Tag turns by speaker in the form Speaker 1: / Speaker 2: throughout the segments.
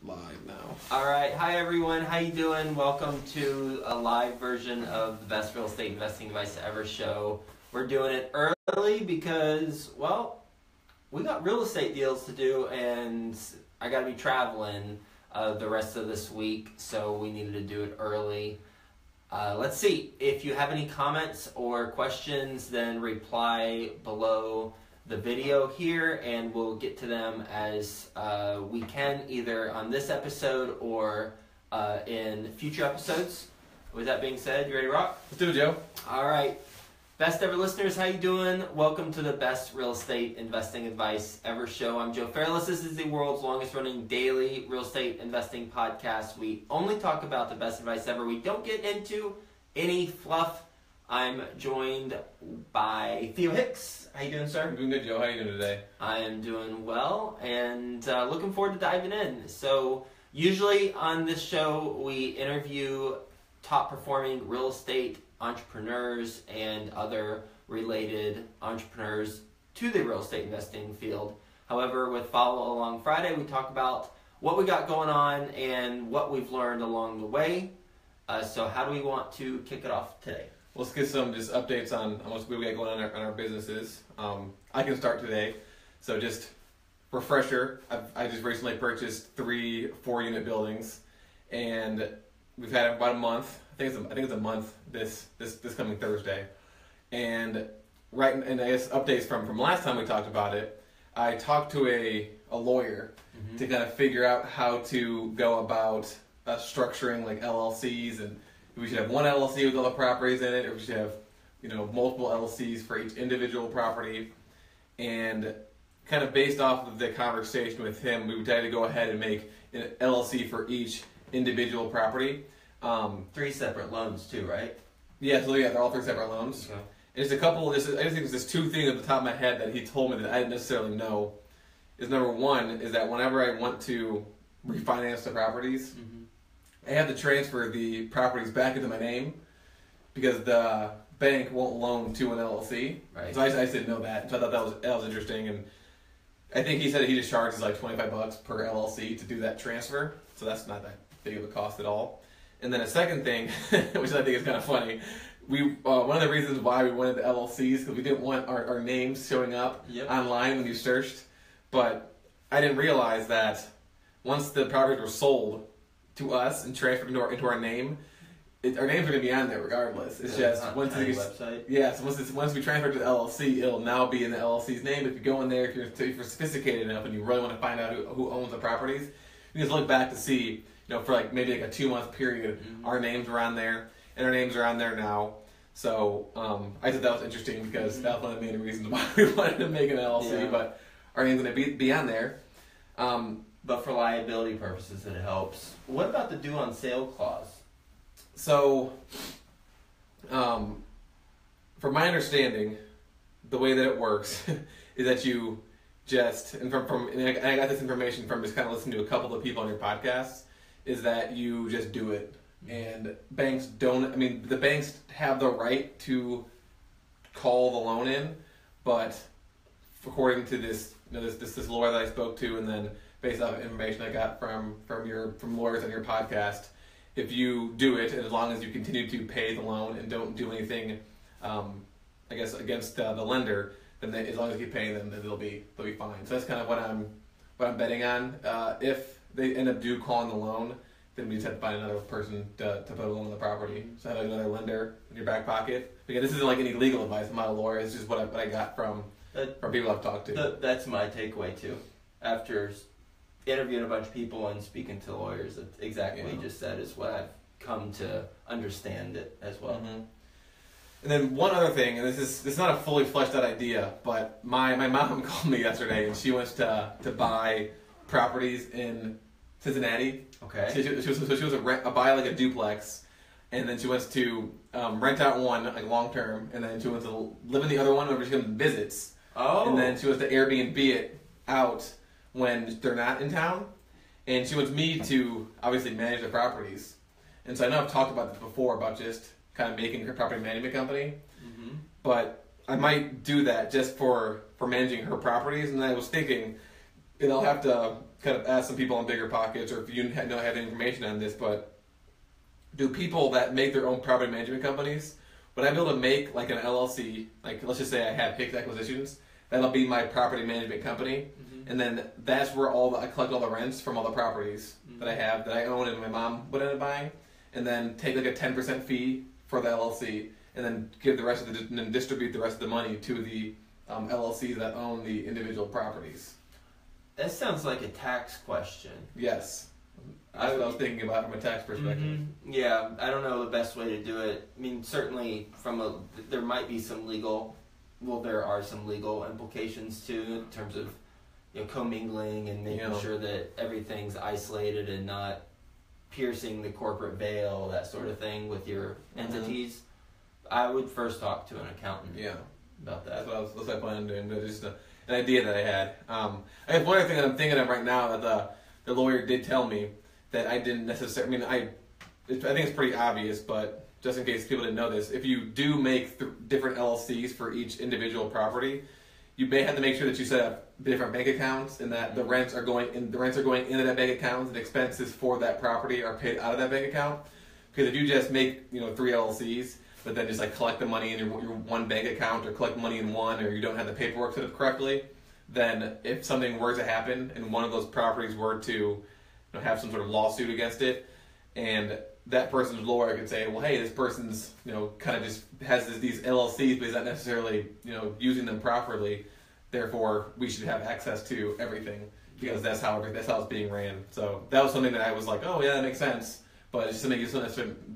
Speaker 1: live now.
Speaker 2: All right, hi everyone, how you doing? Welcome to a live version of the Best Real Estate Investing Advice Ever show. We're doing it early because, well, we got real estate deals to do and I got to be traveling the rest of this week, so we needed to do it early. Let's see, if you have any comments or questions, then reply below the video here and we'll get to them as we can, either on this episode or in future episodes. With that being said, you ready to rock?
Speaker 1: Let's do it, Joe.
Speaker 2: All right. Best ever listeners, how you doing? Welcome to the Best Real Estate Investing Advice Ever show. I'm Joe Fairless. This is the world's longest running daily real estate investing podcast. We only talk about the best advice ever. We don't get into any fluff. I'm joined by Theo Hicks. How you doing, sir?
Speaker 1: I'm doing good, Joe. How are you doing today?
Speaker 2: I am doing well and looking forward to diving in. So usually on this show, we interview top performing real estate entrepreneurs and other related entrepreneurs to the real estate investing field. However, with Follow Along Friday, we talk about what we got going on and what we've learned along the way. So how do we want to kick it off today?
Speaker 1: Let's get some just updates on what we got going on in our businesses. I can start today. So just refresher, I just recently purchased 3 4-unit buildings, and we've had about a month. I think it's a month this coming Thursday. And I guess updates from last time we talked about it. I talked to a lawyer to kind of figure out how to go about structuring like LLCs, and if we should have one LLC with all the properties in it, or if we should have multiple LLCs for each individual property. And kind of based off of the conversation with him, we decided to go ahead and make an LLC for each individual property.
Speaker 2: 3 separate loans too, right?
Speaker 1: Yeah, so they're all 3 separate loans.
Speaker 2: Okay.
Speaker 1: There's a couple, I just think there's just 2 things at the top of my head that he told me that I didn't necessarily know. Is number one is that whenever I want to refinance the properties, I have to transfer the properties back into my name because the bank won't loan to an LLC.
Speaker 2: Right.
Speaker 1: So I just didn't know that. So I thought that was interesting, and I think he said he just charges like $25 per LLC to do that transfer. So that's not that big of a cost at all. And then a second thing, which I think is kind of funny, one of the reasons why we wanted the LLCs because we didn't want our names showing up online when you searched. But I didn't realize that once the properties were sold to us and transferred into our name, our names are going to be on there regardless. It's just once the
Speaker 2: website.
Speaker 1: Yeah, so once we transfer to the LLC, it'll now be in the LLC's name. If you go in there, if you're sophisticated enough and you really want to find out who owns the properties, you just look back to see, for like maybe like a 2-month period, our names were on there, and our names are on there now. So I thought that was interesting because that was one of the main reasons why we wanted to make an LLC, but our name's going to be on there.
Speaker 2: But for liability purposes, it helps. What about the due on sale clause?
Speaker 1: So, from my understanding, the way that it works is that you just, and and I got this information from just kind of listening to a couple of people on your podcasts, is that you just do it. And banks the banks have the right to call the loan in, but according to this lawyer that I spoke to, and then based off of information I got from lawyers on your podcast, if you do it, and as long as you continue to pay the loan and don't do anything, I guess against the lender, then as long as you keep paying them, then they'll be fine. So that's kind of what I'm betting on. If they end up calling the loan, then we just have to find another person to put a loan on the property. So have another lender in your back pocket. Again, this isn't like any legal advice. I'm not a lawyer. It's just what I got from people I've talked to.
Speaker 2: That's my takeaway too. After interviewing a bunch of people and speaking to lawyers, exactly what you just said is what I've come to understand it as well.
Speaker 1: And then one other thing, and this is not a fully fleshed out idea, but my mom called me yesterday and she wants to buy properties in Cincinnati.
Speaker 2: Okay.
Speaker 1: She wants to buy like a duplex, and then she wants to rent out one like long term, and then she wants to live in the other one whenever she comes and visits.
Speaker 2: Oh.
Speaker 1: And then she wants to Airbnb it out when they're not in town, and she wants me to obviously manage the properties. And so I know I've talked about this before about just kind of making her property management company, but I might do that just for managing her properties. And I was thinking, and I'll have to kind of ask some people on Bigger Pockets, or if you don't have any information on this, but do people that make their own property management companies, would I be able to make like an LLC, like let's just say I have Hicks Acquisitions, that'll be my property management company, and then that's where I collect all the rents from all the properties that I have, that I own and my mom would end up buying, and then take like a 10% fee for the LLC, and then give the rest of and then distribute the rest of the money to the LLCs that own the individual properties.
Speaker 2: That sounds like a tax question.
Speaker 1: Yes. That's what I was thinking about from a tax perspective.
Speaker 2: Yeah, I don't know the best way to do it. I mean, certainly there might be some legal, there are some legal implications too in terms of commingling and making sure that everything's isolated and not piercing the corporate veil, that sort of thing with your entities. I would first talk to an accountant about that. That's
Speaker 1: what I plan on doing, but just an idea that I had. I have one other thing that I'm thinking of right now that the lawyer did tell me that I didn't necessarily, I think it's pretty obvious, but just in case people didn't know this, if you do make different LLCs for each individual property, you may have to make sure that you set up different bank accounts and that the rents are going into that bank account and expenses for that property are paid out of that bank account. Because if you just make 3 LLCs, but then just like collect the money in your one bank account or collect money in one, or you don't have the paperwork set up correctly, then if something were to happen and one of those properties were to have some sort of lawsuit against it, and that person's lawyer could say, well, hey, this person's kind of just has these LLCs, but he's not necessarily using them properly. Therefore, we should have access to everything because that's how it's being ran. So that was something that I was like, oh yeah, that makes sense. But it's just something you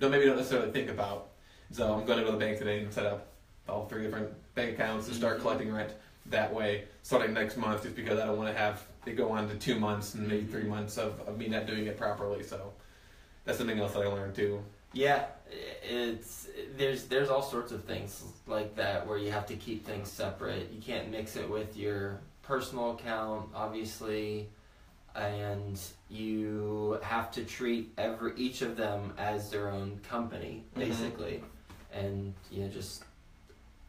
Speaker 1: don't necessarily think about. So I'm going to go to the bank today and set up all 3 different bank accounts and start collecting rent that way, starting next month, just because I don't want to have it go on to 2 months and maybe 3 months of me not doing it properly. So that's something else that I learned too.
Speaker 2: Yeah, there's all sorts of things like that where you have to keep things separate. You can't mix it with your personal account, obviously, and you have to treat each of them as their own company, basically, and just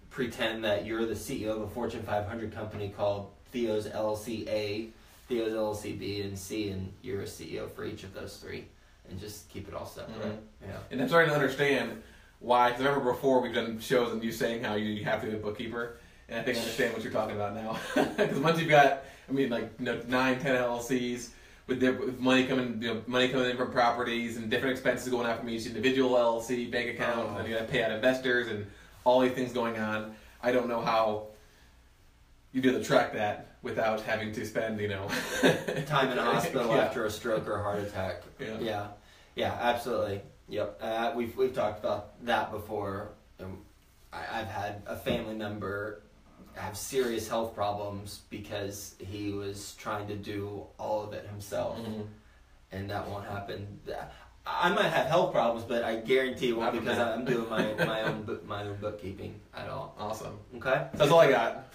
Speaker 2: pretend that you're the CEO of a Fortune 500 company called Theo's LLC A, Theo's LLC B, and C, and you're a CEO for each of those 3. And just keep it all separate. Yeah. And
Speaker 1: I'm starting to understand why, because I remember before we've done shows and you saying how you have to be a bookkeeper, and I think I understand what you're talking about now. Because once you've got, 9, 10 LLCs with money coming in from properties and different expenses going out from each individual LLC bank account, and then you got to pay out investors and all these things going on. I don't know how you do to track that without having to spend,
Speaker 2: time in a hospital after a stroke or a heart attack. Yeah, absolutely. Yep. We've talked about that before. I've had a family member have serious health problems because he was trying to do all of it himself, and that won't happen. I might have health problems, but I guarantee it won't because I'm doing my own bookkeeping at all.
Speaker 1: Awesome.
Speaker 2: Okay.
Speaker 1: That's all I got.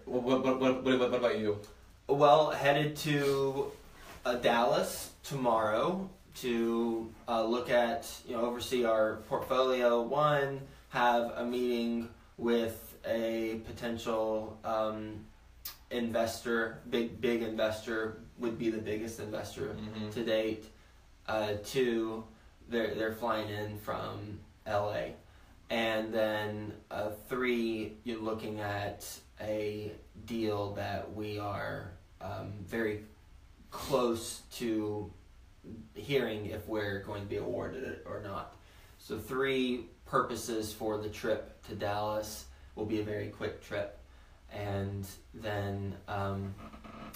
Speaker 1: What about you?
Speaker 2: Well, headed to Dallas tomorrow to look at, oversee our portfolio. One, have a meeting with a potential investor, big investor, would be the biggest investor to date. 2, they're flying in from LA. And then 3, you're looking at a deal that we are very close to hearing if we're going to be awarded it or not. So 3 purposes for the trip to Dallas. Will be a very quick trip. And then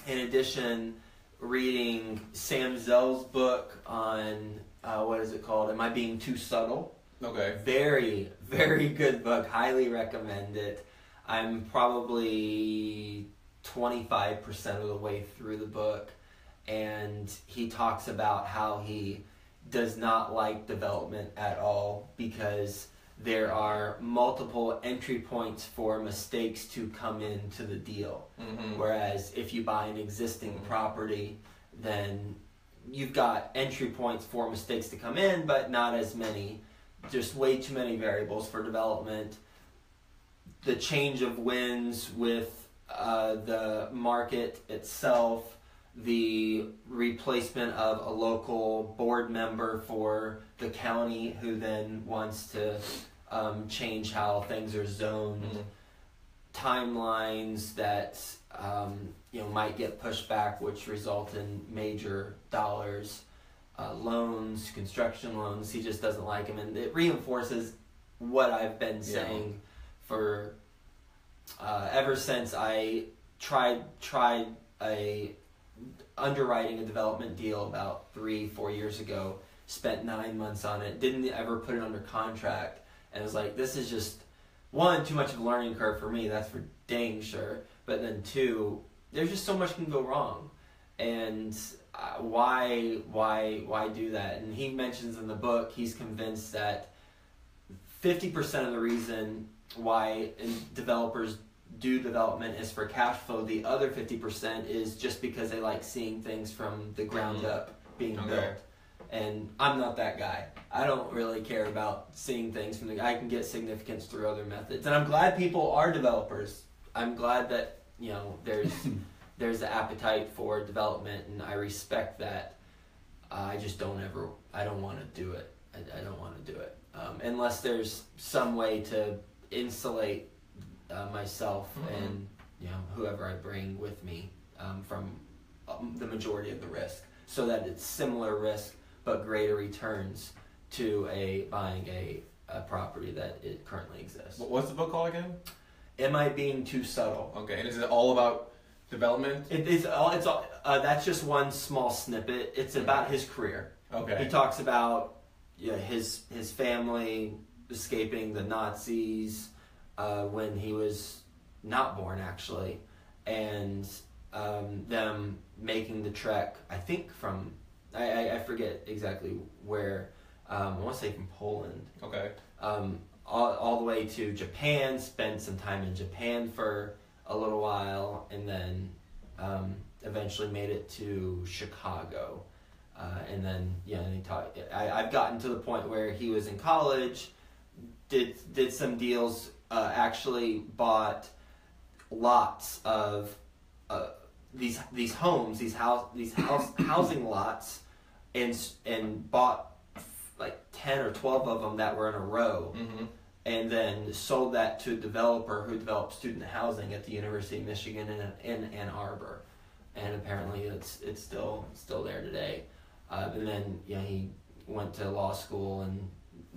Speaker 2: in addition, reading Sam Zell's book on what is it called? Am I Being Too Subtle?
Speaker 1: Okay.
Speaker 2: Very, very good book. Highly recommend it. I'm probably 25% of the way through the book, and he talks about how he does not like development at all because there are multiple entry points for mistakes to come into the deal. Whereas if you buy an existing property, then you've got entry points for mistakes to come in, but not as many. Just way too many variables for development. The change of winds with the market itself, the replacement of a local board member for the county who then wants to change how things are zoned, timelines that might get pushed back, which result in major dollars, loans, construction loans. He just doesn't like them, and it reinforces what I've been saying for ever since I tried underwriting a development deal about 3-4 years ago. Spent 9 months on it, didn't ever put it under contract, and was like, this is just, one, too much of a learning curve for me, that's for dang sure, but then two, there's just so much can go wrong, and why do that? And he mentions in the book, he's convinced that 50% of the reason why developers do development is for cash flow. The other 50% is just because they like seeing things from the ground up being built. And I'm not that guy. I don't really care about seeing things from I can get significance through other methods. And I'm glad people are developers. I'm glad that, there's the appetite for development, and I respect that. I just don't want to do it. I don't want to do it. Unless there's some way to insulate myself and whoever I bring with me from the majority of the risk, so that it's similar risk but greater returns to buying a property that it currently exists.
Speaker 1: What's the book called again?
Speaker 2: Am I being too subtle?
Speaker 1: Okay, and is it all about development?
Speaker 2: It's all. That's just one small snippet. It's about his career.
Speaker 1: Okay.
Speaker 2: He talks about his family escaping the Nazis when he was not born, actually, and them making the trek, I think from, I forget exactly where, I want to say from Poland.
Speaker 1: Okay.
Speaker 2: All the way to Japan, spent some time in Japan for a little while, and then eventually made it to Chicago. And then, and he taught. I've gotten to the point where he was in college, did some deals, actually bought lots of these homes, these housing lots, and bought like 10 or 12 of them that were in a row, and then sold that to a developer who developed student housing at the University of Michigan in Ann Arbor, and apparently it's still there today. And then he went to law school, and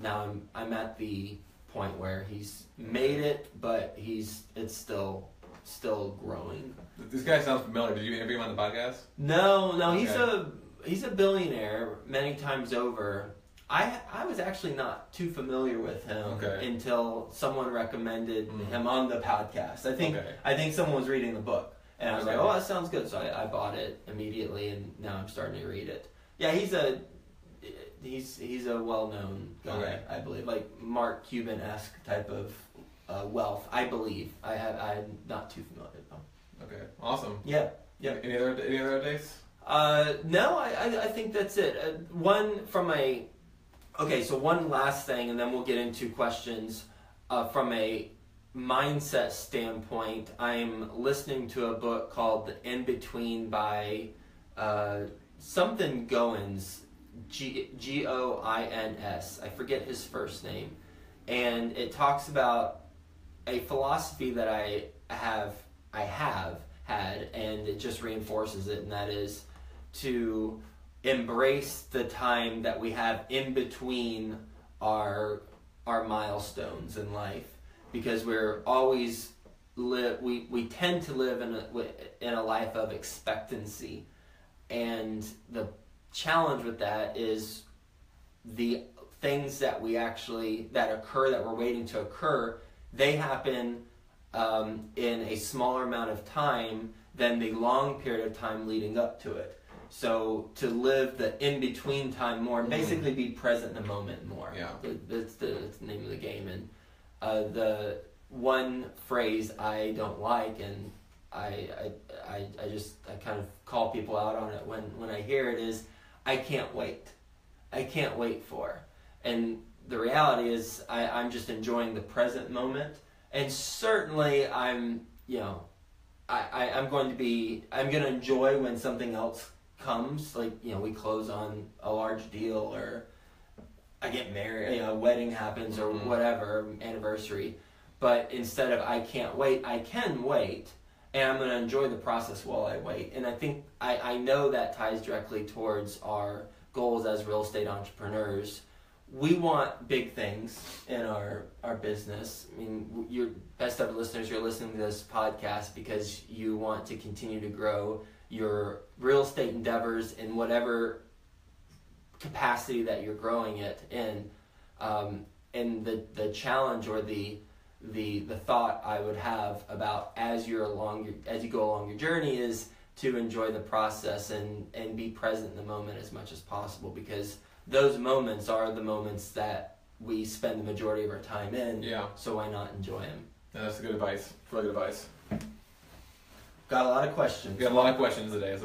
Speaker 2: now I'm at the point where he's made it, but it's still growing.
Speaker 1: This guy sounds familiar. Did you interview him on the podcast?
Speaker 2: No, okay. He's a billionaire many times over. I was actually not too familiar with him until someone recommended him on the podcast. I think someone was reading the book, and I was like, oh, that sounds good. So I bought it immediately, and now I'm starting to read it. Yeah, he's a well-known guy, I believe, like Mark Cuban-esque type of wealth, I believe. I'm not too familiar though.
Speaker 1: Okay, awesome.
Speaker 2: Yeah.
Speaker 1: Any other updates?
Speaker 2: No, I think that's it. So one last thing, and then we'll get into questions. From a mindset standpoint, I'm listening to a book called The In-Between by something Goins, Goins. I forget his first name. And it talks about a philosophy that I have had, and it just reinforces it, and that is to embrace the time that we have in between our milestones in life, because we're always we tend to live in a life of expectancy, and the challenge with that is the things that occur that we're waiting to occur, they happen in a smaller amount of time than the long period of time leading up to it. So to live the in-between time more, and basically be present in the moment more. Yeah. That's the name of the game. And the one phrase I don't like, and I kind of call people out on it when I hear it, is I can't wait. I can't wait for. And the reality is I'm just enjoying the present moment. And certainly I'm I'm going to enjoy when something else comes, like, we close on a large deal, or I get married, a wedding happens, or whatever, anniversary. But instead of I can't wait, I can wait, and I'm going to enjoy the process while I wait. And I think I know that ties directly towards our goals as real estate entrepreneurs. We want big things in our business. I mean, your best ever listeners, you're listening to this podcast because you want to continue to grow your real estate endeavors in whatever capacity that you're growing it in. And the challenge, or the thought I would have about as you go along your journey, is to enjoy the process and be present in the moment as much as possible, because those moments are the moments that we spend the majority of our time in.
Speaker 1: Yeah.
Speaker 2: So why not enjoy them?
Speaker 1: Yeah, that's good advice. Really good advice.
Speaker 2: Got a lot of questions.
Speaker 1: We got a lot of questions today.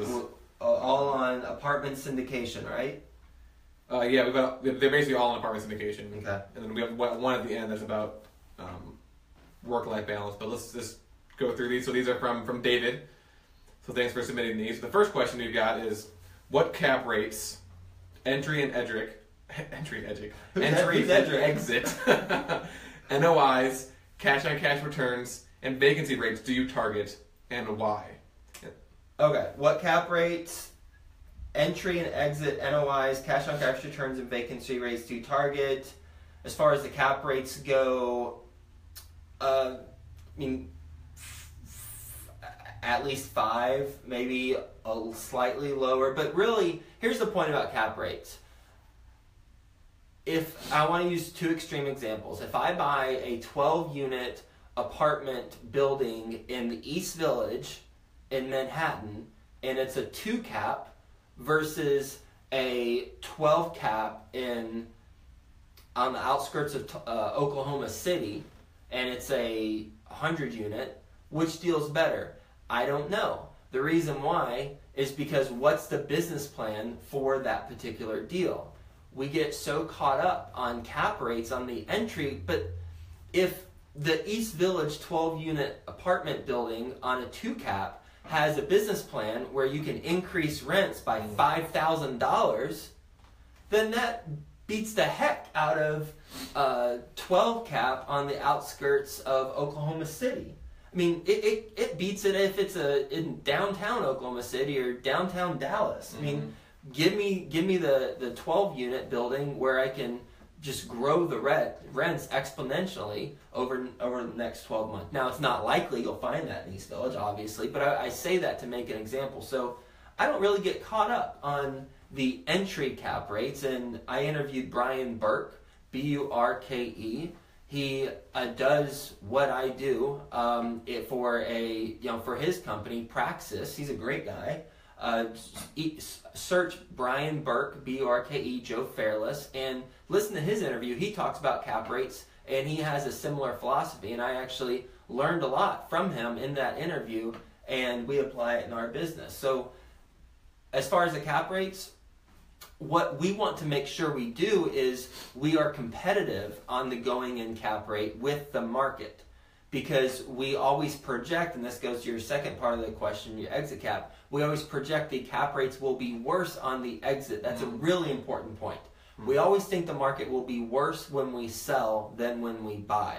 Speaker 2: All on apartment syndication, right?
Speaker 1: Yeah, they're basically all on apartment syndication.
Speaker 2: Okay.
Speaker 1: And then we have one at the end that's about work-life balance. But let's just go through these. So these are from David. So thanks for submitting these. The first question we've got is, what cap rates, entry and exit, NOIs, cash-on-cash returns, and vacancy rates do you target, and why?
Speaker 2: Okay, what cap rates, entry and exit, NOIs, cash-on-cash returns, and vacancy rates do you target? As far as the cap rates go, at least 5, maybe a slightly lower. But really, here's the point about cap rates. If I want to use 2 extreme examples, if I buy a 12-unit apartment building in the East Village in Manhattan, and it's a 2 cap versus a 12 cap on the outskirts of Oklahoma City, and it's a 100-unit, which deal's better? I don't know. The reason why is because what's the business plan for that particular deal? We get so caught up on cap rates on the entry, but if the East Village 12-unit apartment building on a 2 cap has a business plan where you can increase rents by $5,000, then that beats the heck out of 12 cap on the outskirts of Oklahoma City. I mean, it beats it if it's in downtown Oklahoma City or downtown Dallas. I mean, give me the 12-unit building where I can just grow the rents exponentially over the next 12 months. Now, it's not likely you'll find that in East Village, obviously, but I say that to make an example. So I don't really get caught up on the entry cap rates, and I interviewed Brian Burke, Burke. He does what I do for his company, Praxis. He's a great guy. Search Brian Burke, Burke, Joe Fairless, and listen to his interview. He talks about cap rates, and he has a similar philosophy, and I actually learned a lot from him in that interview, and we apply it in our business. So as far as the cap rates, what we want to make sure we do is we are competitive on the going-in cap rate with the market, because we always project, and this goes to your second part of the question, your exit cap, we always project the cap rates will be worse on the exit. That's a really important point. We always think the market will be worse when we sell than when we buy.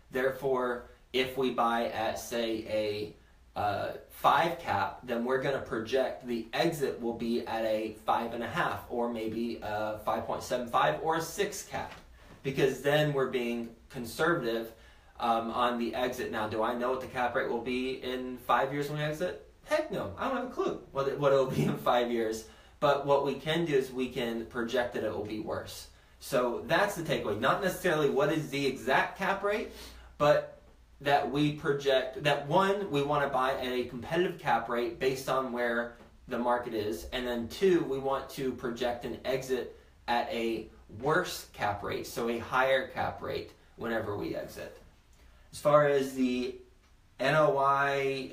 Speaker 2: Therefore, if we buy at, say, a 5 cap, then we're going to project the exit will be at a 5.5, or maybe a 5.75, or a 6 cap, because then we're being conservative on the exit. Now, do I know what the cap rate will be in 5 years when we exit? Heck no, I don't have a clue what it'll be in 5 years. But what we can do is we can project that it will be worse. So that's the takeaway. Not necessarily what is the exact cap rate, but that we project that, one, we want to buy at a competitive cap rate based on where the market is, and then 2, we want to project an exit at a worse cap rate, so a higher cap rate whenever we exit. As far as the NOI,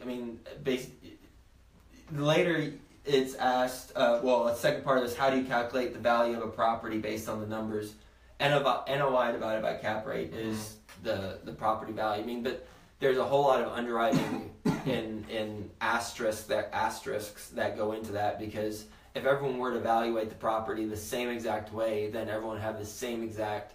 Speaker 2: later it's asked, the second part of this, how do you calculate the value of a property based on the numbers? NOI divided by cap rate is the property value. But there's a whole lot of underwriting in asterisks that go into that, because if everyone were to evaluate the property the same exact way, then everyone would have the same exact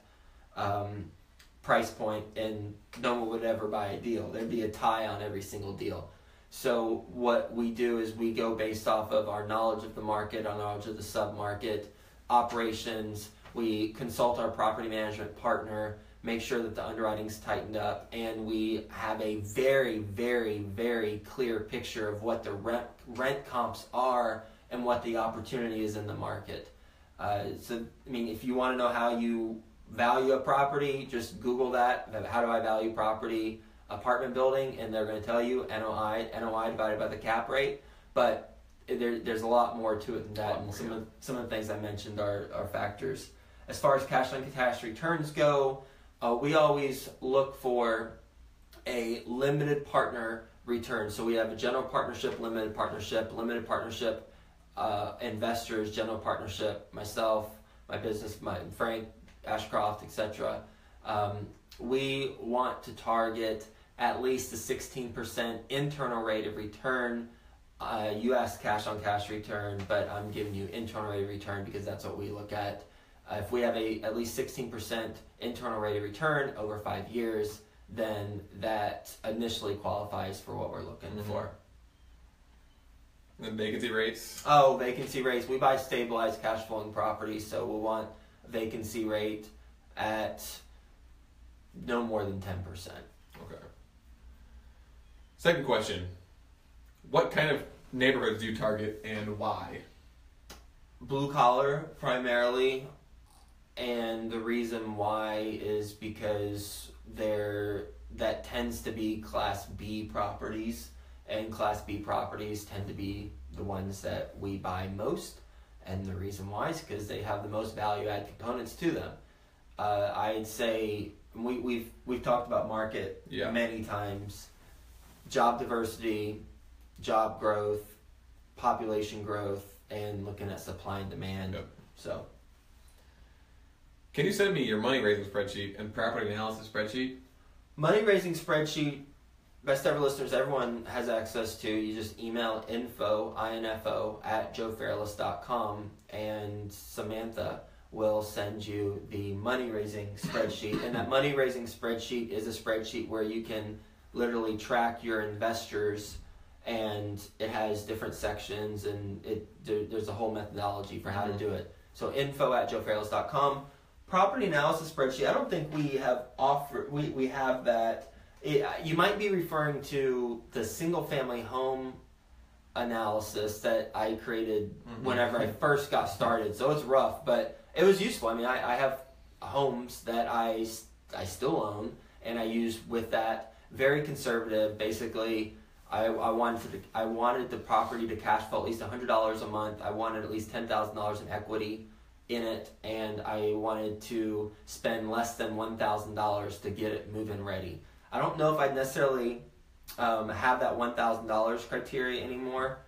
Speaker 2: price point, and no one would ever buy a deal. There'd be a tie on every single deal. So what we do is we go based off of our knowledge of the market, our knowledge of the sub-market, operations. We consult our property management partner, make sure that the underwriting's tightened up, and we have a very, very, very clear picture of what the rent comps are and what the opportunity is in the market. So, I mean, if you want to know how you value a property, just Google that. How do I value property, apartment building, and they're going to tell you NOI divided by the cap rate. But there's a lot more to it than that, and some of the things I mentioned are factors. As far as cash on cash returns go, we always look for a limited partner return. So we have a general partnership, limited partnership, investors, general partnership, myself, my business, Frank, Ashcroft, etc. We want to target at least a 16% internal rate of return. You asked cash on cash return, but I'm giving you internal rate of return because that's what we look at. If we have at least 16% internal rate of return over 5 years, then that initially qualifies for what we're looking for.
Speaker 1: And vacancy rates?
Speaker 2: Oh, vacancy rates. We buy stabilized cash flowing properties, so we'll want vacancy rate at no more than 10%.
Speaker 1: Okay. Second question. What kind of neighborhoods do you target and why?
Speaker 2: Blue collar primarily, and the reason why is because that tends to be Class B properties, and Class B properties tend to be the ones that we buy most, and the reason why is because they have the most value-add components to them. I'd say we've talked about market many times. Job diversity, job growth, population growth, and looking at supply and demand.
Speaker 1: Yep.
Speaker 2: So,
Speaker 1: can you send me your money raising spreadsheet and property analysis spreadsheet?
Speaker 2: Money raising spreadsheet, best ever listeners, everyone has access to. You just email info at joefairless.com, and Samantha will send you the money raising spreadsheet. And that money raising spreadsheet is a spreadsheet where you can literally track your investors, and it has different sections, and there's a whole methodology for how to do it. So info at joefairless.com. Property analysis spreadsheet, I don't think we have offered, we have that. You might be referring to the single family home analysis that I created whenever I first got started. So it's rough, but it was useful. I mean, I have homes that I still own, and I use with that. Very conservative. Basically, I wanted the property to cash flow at least $100 a month. I wanted at least $10,000 in equity in it, and I wanted to spend less than $1,000 to get it move-in ready. I don't know if I'd necessarily have that $1,000 criteria anymore,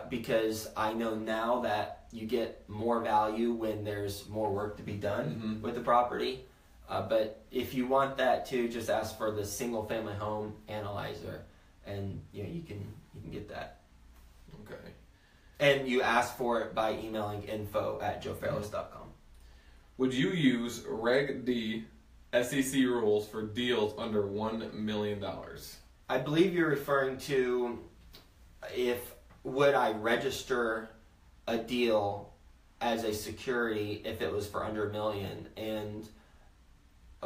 Speaker 2: because I know now that you get more value when there's more work to be done with the property. But if you want that too, just ask for the single family home analyzer, and you can get that.
Speaker 1: Okay.
Speaker 2: And you ask for it by emailing info at joefairless.com.
Speaker 1: Would you use Reg D SEC rules for deals under $1 million?
Speaker 2: I believe you're referring to would I register a deal as a security if it was for under $1 million? And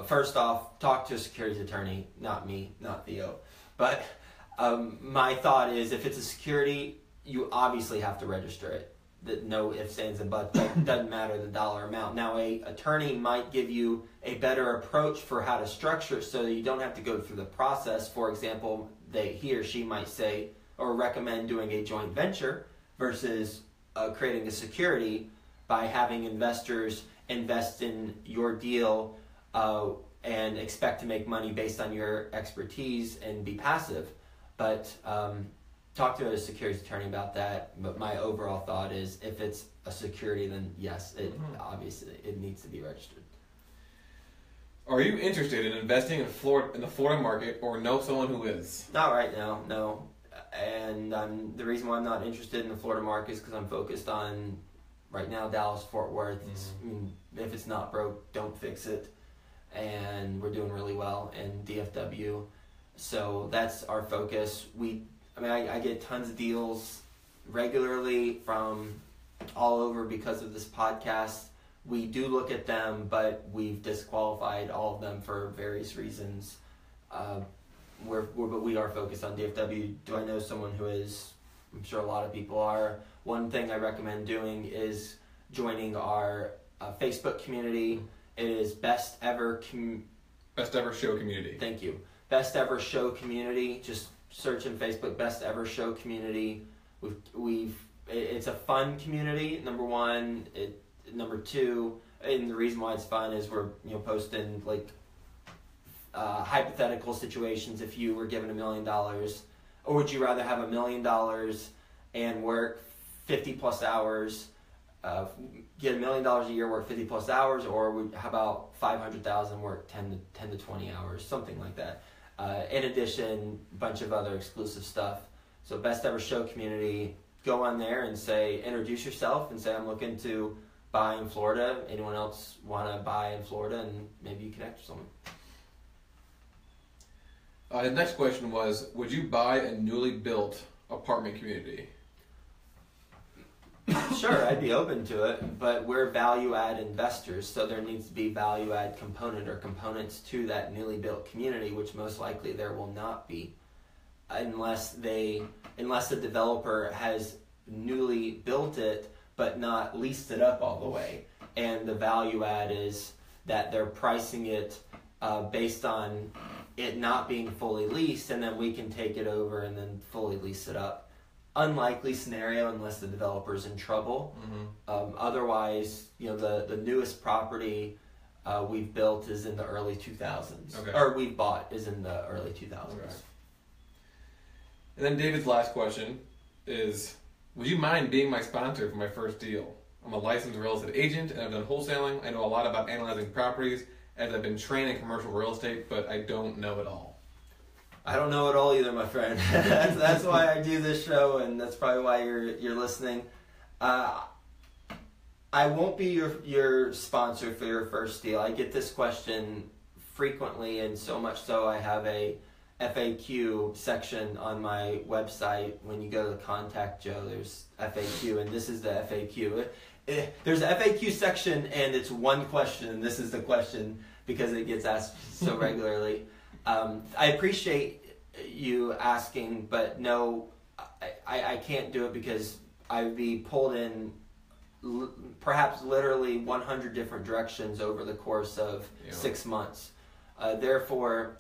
Speaker 2: first off, talk to a securities attorney, not me, not Theo. But my thought is, if it's a security, you obviously have to register it. No ifs, ands, and buts. It doesn't matter the dollar amount. Now, a attorney might give you a better approach for how to structure it, so that you don't have to go through the process. For example, he or she might say or recommend doing a joint venture versus creating a security by having investors invest in your deal and expect to make money based on your expertise and be passive. But talk to a securities attorney about that. But my overall thought is, if it's a security, then yes, obviously it needs to be registered.
Speaker 1: Are you interested in investing in the Florida market, or know someone who is?
Speaker 2: Not right now, no. and the reason why I'm not interested in the Florida market is because I'm focused on right now Dallas, Fort Worth. I mean, if it's not broke, don't fix it. And we're doing really well in DFW, so that's our focus. I get tons of deals regularly from all over because of this podcast. We do look at them, but we've disqualified all of them for various reasons. But we are focused on DFW. Do I know someone who is? I'm sure a lot of people are. One thing I recommend doing is joining our Facebook community. It is Best Ever
Speaker 1: Show Community.
Speaker 2: Thank you. Best Ever Show Community. Just search in Facebook, Best Ever Show Community. It's a fun community. Number one, number two, and the reason why it's fun is we're posting like hypothetical situations. If you were given $1 million, or would you rather have $1 million and work 50 plus hours, get $1 million a year, work 50 plus hours, or how about 500,000, work 10 to 20 hours, something like that. In addition, a bunch of other exclusive stuff. So Best Ever Show Community, go on there and introduce yourself and say, I'm looking to buy in Florida. Anyone else want to buy in Florida? And maybe you connect with someone.
Speaker 1: The next question was, would you buy a newly built apartment community?
Speaker 2: Sure, I'd be open to it, but we're value-add investors, so there needs to be value-add component or components to that newly built community, which most likely there will not be, unless the developer has newly built it but not leased it up all the way. And the value-add is that they're pricing it based on it not being fully leased, and then we can take it over and then fully lease it up. Unlikely scenario unless the developer's in trouble. Otherwise, the newest property we've built is in the early 2000s.
Speaker 1: Okay.
Speaker 2: Or we've bought is in the early 2000s.
Speaker 1: Okay. And then David's last question is, would you mind being my sponsor for my first deal? I'm a licensed real estate agent and I've done wholesaling. I know a lot about analyzing properties as I've been trained in commercial real estate, but I don't know it all.
Speaker 2: I don't know it all either, my friend. That's why I do this show, and that's probably why you're listening. I won't be your sponsor for your first deal. I get this question frequently, and so much so I have a FAQ section on my website. When you go to Contact Joe, there's FAQ, and this is the FAQ. There's an FAQ section, and it's one question, and this is the question because it gets asked so regularly. I appreciate you asking, but no, I can't do it because I'd be pulled in perhaps literally 100 different directions over the course of 6 months. Therefore,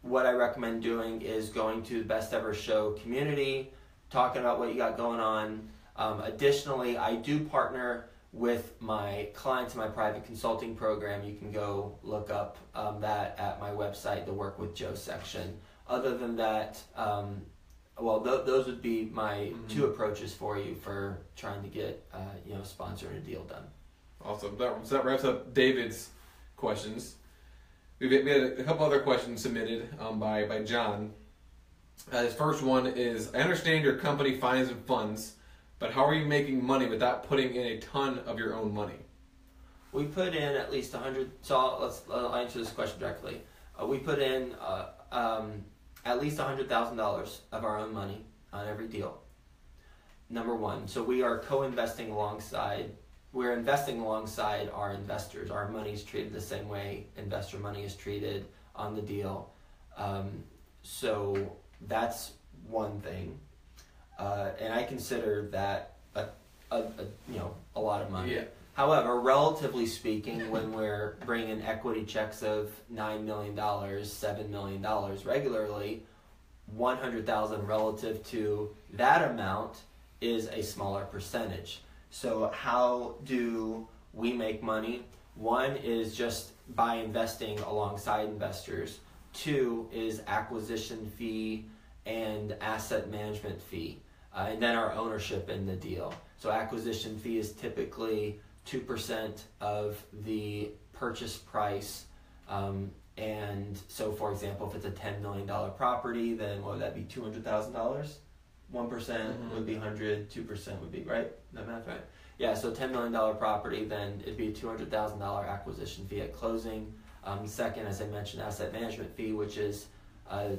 Speaker 2: what I recommend doing is going to the Best Ever Show community, talking about what you got going on. Additionally, I do partner with my clients in my private consulting program. You can go look up that at my website, the Work with Joe section. Other than that, those would be my two approaches for you for trying to get sponsoring a deal done.
Speaker 1: Awesome. So that wraps up David's questions. We had a couple other questions submitted by John. His first one is, I understand your company finds and funds, but how are you making money without putting in a ton of your own money?
Speaker 2: We put in at least 100. So I'll answer this question directly. We put in at least $100,000 of our own money on every deal. Number one. So we are co-investing alongside. We're investing alongside our investors. Our money is treated the same way investor money is treated on the deal. So that's one thing. And I consider that a lot of money.
Speaker 1: Yeah.
Speaker 2: However, relatively speaking, when we're bringing equity checks of $9 million, $7 million regularly, $100,000 relative to that amount is a smaller percentage. So how do we make money? One is just by investing alongside investors. Two is acquisition fee and asset management fee. And then our ownership in the deal. So acquisition fee is typically 2% of the purchase price And so, for example, if it's a $10 million property, then what would that be, $200,000? 1% would be 100, 2% would be, right? That math right? Yeah, so $10 million property, then it'd be a $200,000 acquisition fee at closing. Second, as I mentioned, asset management fee, which is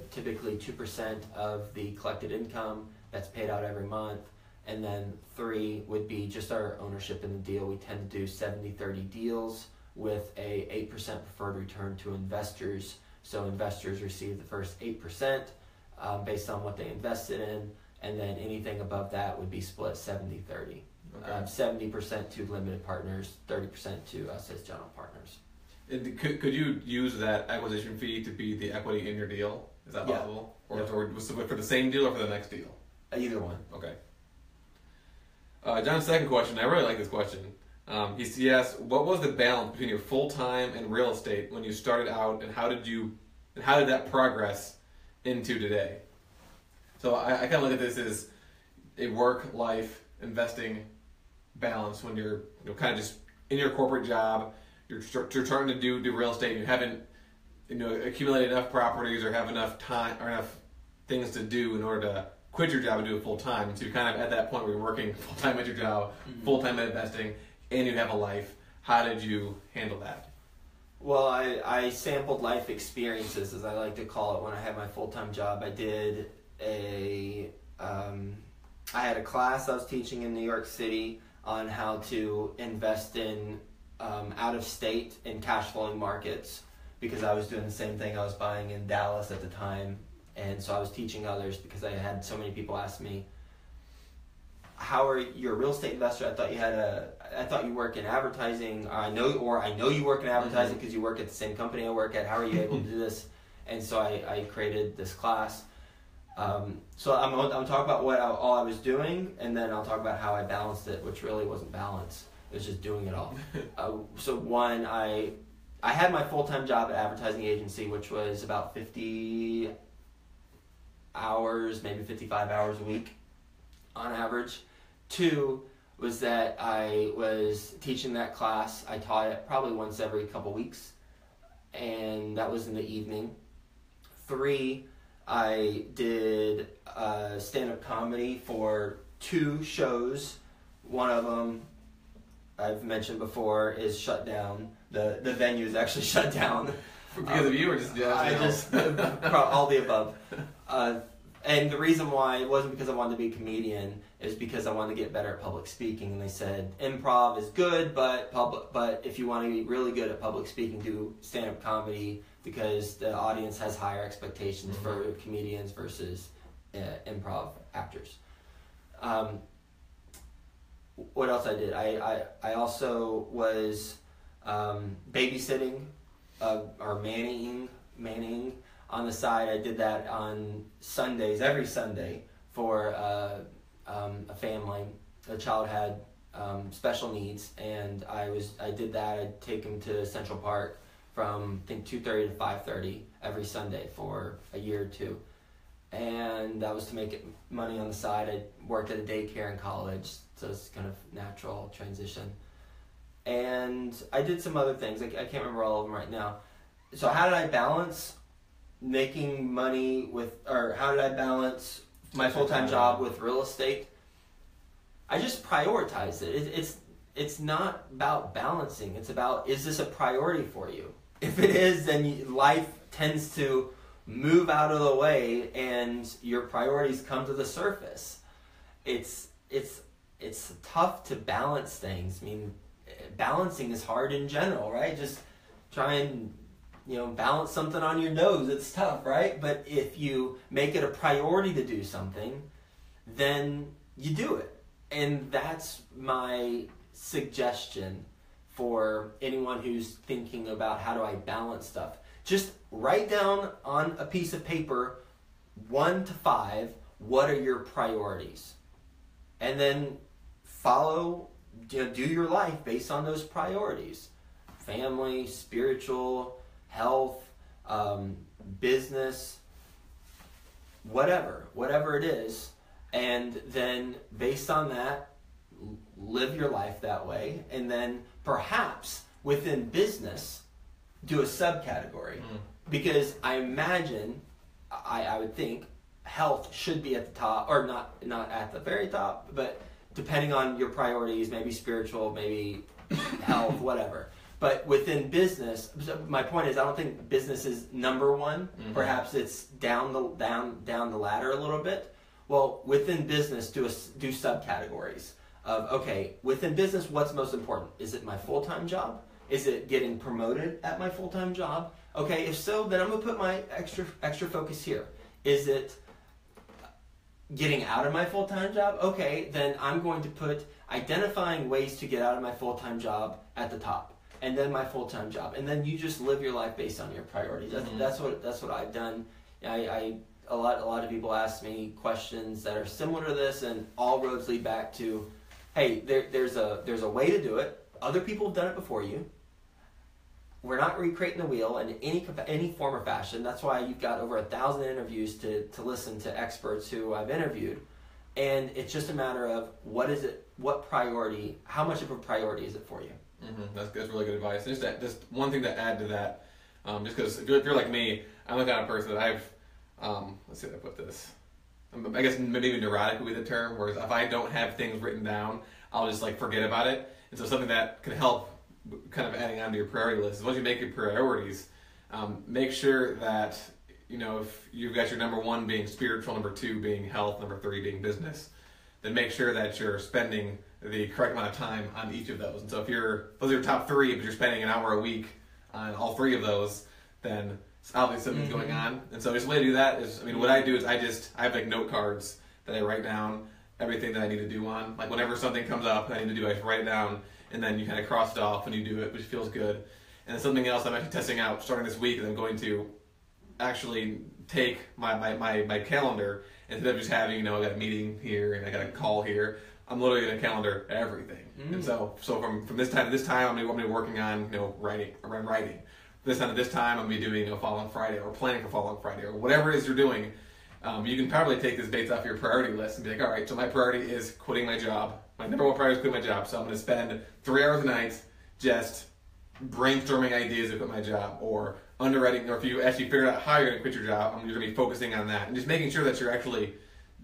Speaker 2: typically 2% of the collected income that's paid out every month. And then 3 would be just our ownership in the deal. We tend to do 70-30 deals with a 8% preferred return to investors. So investors receive the first 8% based on what they invested in, and then anything above that would be split 70-30. Okay. 70% to limited partners, 30% to us as general partners.
Speaker 1: And could you use that acquisition fee to be the equity in your deal? Is that possible? Or was it for the same deal or for the next deal?
Speaker 2: Either one.
Speaker 1: Okay. John's second question, I really like this question. He asked, what was the balance between your full-time and real estate when you started out, and how did that progress into today? So I kind of look at this as a work-life investing balance when you're kind of just in your corporate job, you're trying to do real estate, and you haven't accumulated enough properties or have enough time or enough things to do in order to quit your job and do it full time. So you're kind of at that point where you're working full time at your job, full time at investing, and you have a life. How did you handle that?
Speaker 2: Well, I sampled life experiences, as I like to call it, when I had my full time job. I did I had a class I was teaching in New York City on how to invest in out of state in cash flowing markets, because I was doing the same thing. I was buying in Dallas at the time. And so I was teaching others because I had so many people ask me, "How are you a real estate investor? I thought you work in advertising. I know you work in advertising because you work at the same company I work at. How are you able to do this?" And so I created this class. So I'm talking about all I was doing, and then I'll talk about how I balanced it, which really wasn't balanced. It was just doing it all. So one, I had my full-time job at advertising agency, which was about 50 hours, maybe 55 hours a week on average. 2 was that I was teaching that class. I taught it probably once every couple weeks, and that was in the evening. 3, I did stand-up comedy for 2 shows. One of them, I've mentioned before, is shut down. The venue is actually shut down.
Speaker 1: Because of you, or just
Speaker 2: all the above. And the reason why it wasn't because I wanted to be a comedian, is because I wanted to get better at public speaking. And they said improv is good, but if you want to be really good at public speaking, do stand-up comedy, because the audience has higher expectations for comedians versus improv actors. What else I did? I also was babysitting or manning on the side. I did that on Sundays, every Sunday, for a family. The child had special needs, and I did that. I'd take him to Central Park from, I think, 2:30 to 5:30 every Sunday for a year or 2. And that was to make money on the side. I worked at a daycare in college, so it's kind of natural transition. And I did some other things. I can't remember all of them right now. So how did I balance making money how did I balance my full-time job with real estate? I just prioritized it. It's not about balancing. It's about, is this a priority for you? If it is, then life tends to move out of the way and your priorities come to the surface. It's tough to balance things. I mean, balancing is hard in general, right? Just try and balance something on your nose. It's tough, right? But if you make it a priority to do something, then you do it. And that's my suggestion for anyone who's thinking about, how do I balance stuff? Just write down on a piece of paper, 1 to 5, what are your priorities? And then do your life based on those priorities. Family, spiritual, health, business, whatever it is. And then based on that, live your life that way. And then perhaps within business, do a subcategory. Because I imagine, I would think, health should be at the top, or not at the very top, but depending on your priorities, maybe spiritual, maybe health, whatever. But within business, my point is, I don't think business is number one. Perhaps it's down the ladder a little bit. Well, within business, do subcategories of, okay, within business, what's most important? Is it my full-time job? Is it getting promoted at my full-time job? Okay, if so, then I'm going to put my extra focus here. Is it getting out of my full-time job? Okay, then I'm going to put identifying ways to get out of my full-time job at the top, and then my full-time job, and then you just live your life based on your priorities. That's what I've done. A lot of people ask me questions that are similar to this, and all roads lead back to, hey, there's a way to do it. Other people have done it before you. We're not recreating the wheel in any form or fashion. That's why you've got over 1,000 interviews to listen to experts who I've interviewed. And it's just a matter of what priority, how much of a priority is it for you?
Speaker 1: That's really good advice. Just one thing to add to that, just because if you're like me, I'm the kind of person that I've, let's see how I put this. I guess maybe even neurotic would be the term, whereas if I don't have things written down, I'll just like forget about it. And so something that can help kind of adding on to your priority list is once you make your priorities, make sure that, if you've got your number one being spiritual, number two being health, number three being business, then make sure that you're spending the correct amount of time on each of those. And so if those are your top three, but you're spending an hour a week on all three of those, then obviously something's going on. And so just the way to do that is, what I do is I have like note cards that I write down everything that I need to do on. Like whenever something comes up that I need to do, I just write it down, and then you kind of cross it off when you do it, which feels good. And then something else I'm actually testing out starting this week is I'm going to actually take my calendar, instead of just having, I got a meeting here and I got a call here, I'm literally going to calendar everything. And so from this time to this time, I'm going to be working on, writing. This time to this time, I'm going to be doing, following Friday, or planning for following Friday, or whatever it is you're doing. You can probably take this based off your priority list and be like, all right, so my priority is quitting my job. My number one priority is quitting my job. So I'm going to spend 3 hours a night just brainstorming ideas to quit my job, or underwriting, or if you actually figure out how you're going to quit your job, you're going to be focusing on that and just making sure that you're actually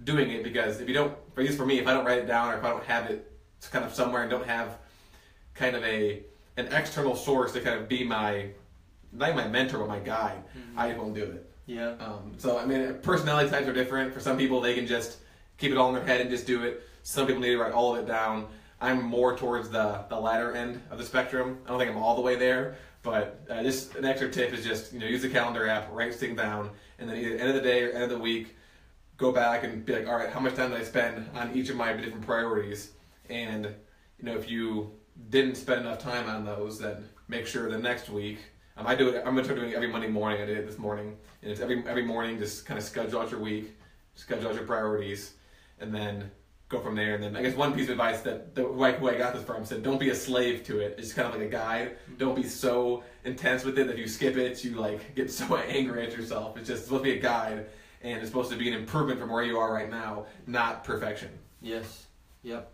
Speaker 1: doing it. Because if you don't, at least for me, if I don't write it down, or if I don't have it kind of somewhere and don't have kind of an external source to kind of be not my mentor, but my guide, I just won't do it.
Speaker 2: Yeah.
Speaker 1: So, personality types are different. For some people, they can just keep it all in their head and just do it. Some people need to write all of it down. I'm more towards the latter end of the spectrum. I don't think I'm all the way there, but just an extra tip is just, use the calendar app, write things down, and then either end of the day or end of the week, go back and be like, all right, how much time did I spend on each of my different priorities? And, if you didn't spend enough time on those, then make sure the next week, I'm going to start doing it every Monday morning. I did it this morning. And it's every morning, just kind of schedule out your week, schedule out your priorities, and then go from there. And then I guess one piece of advice who I got this from said, don't be a slave to it. It's kind of like a guide. Don't be so intense with it that if you skip it, you get so angry at yourself. It's just supposed to be a guide, and it's supposed to be an improvement from where you are right now, not perfection.
Speaker 2: Yes. Yep.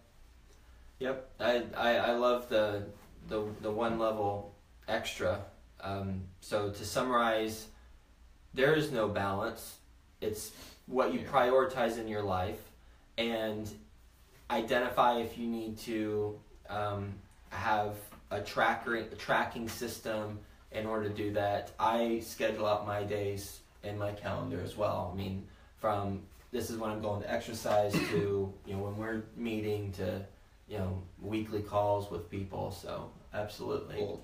Speaker 2: I love the one level extra. So to summarize, there is no balance. It's what you prioritize in your life, and identify if you need to have a tracking system in order to do that. I schedule out my days in my calendar as well. From this is when I'm going to exercise to when we're meeting to weekly calls with people. So absolutely. Cool.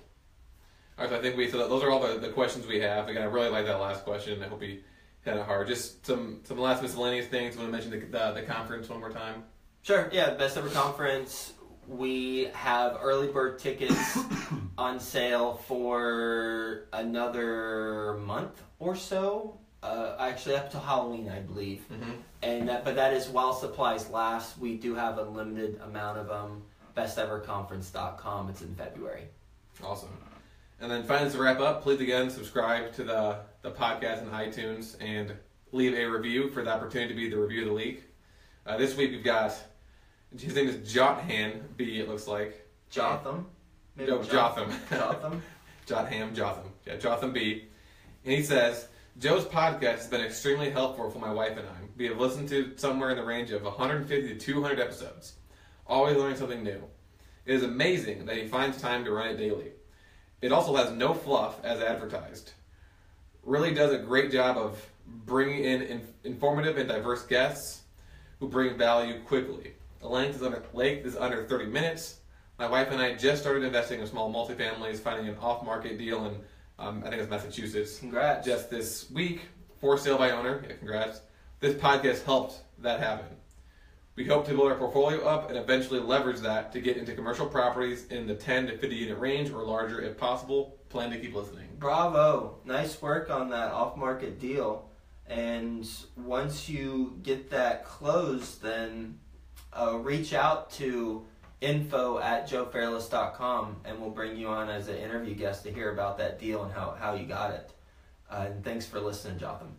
Speaker 1: All right, so I think those are all the questions we have. Again, I really like that last question. I hope we hit it hard. Just some last miscellaneous things. Want to mention the conference one more time?
Speaker 2: Sure. Yeah, Best Ever Conference. We have early bird tickets on sale for another month or so. Actually, up to Halloween, I believe. But that is while supplies last. We do have a limited amount of them. BestEverConference.com. It's in February.
Speaker 1: Awesome. And then finally, to wrap up, please again subscribe to the podcast on iTunes and leave a review for the opportunity to be the review of the week. This week we've got, his name is Jothan B, it looks like.
Speaker 2: Jotham?
Speaker 1: No, Jotham.
Speaker 2: Jotham?
Speaker 1: Jotham B. And he says, Joe's podcast has been extremely helpful for my wife and I. We have listened to somewhere in the range of 150 to 200 episodes, always learning something new. It is amazing that he finds time to run it daily. It also has no fluff as advertised. Really does a great job of bringing in informative and diverse guests who bring value quickly. The length is under 30 minutes. My wife and I just started investing in small multifamilies, finding an off-market deal in, I think it's Massachusetts.
Speaker 2: Congrats.
Speaker 1: Just this week, for sale by owner. Yeah, congrats. This podcast helped that happen. We hope to build our portfolio up and eventually leverage that to get into commercial properties in the 10 to 50 unit range or larger if possible. Plan to keep listening.
Speaker 2: Bravo. Nice work on that off-market deal. And once you get that closed, then reach out to info@joefairless.com and we'll bring you on as an interview guest to hear about that deal and how you got it. And thanks for listening, Jotham.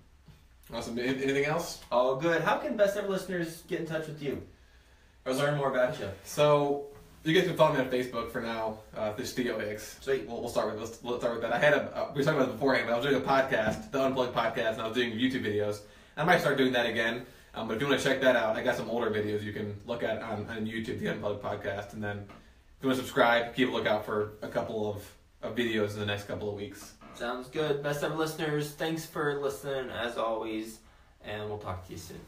Speaker 1: Awesome. Anything else?
Speaker 2: All good. How can Best Ever listeners get in touch with you or learn more about you?
Speaker 1: So you guys can follow me on Facebook for now. This is Theo Hicks.
Speaker 2: Sweet.
Speaker 1: Let's start with that. I had we were talking about it beforehand, but I was doing a podcast, the Unplugged podcast, and I was doing YouTube videos. I might start doing that again. But if you want to check that out, I got some older videos you can look at on YouTube, the Unplugged podcast, and then if you want to subscribe, keep a lookout for a couple of videos in the next couple of weeks.
Speaker 2: Sounds good. Best Ever listeners, thanks for listening as always, and we'll talk to you soon.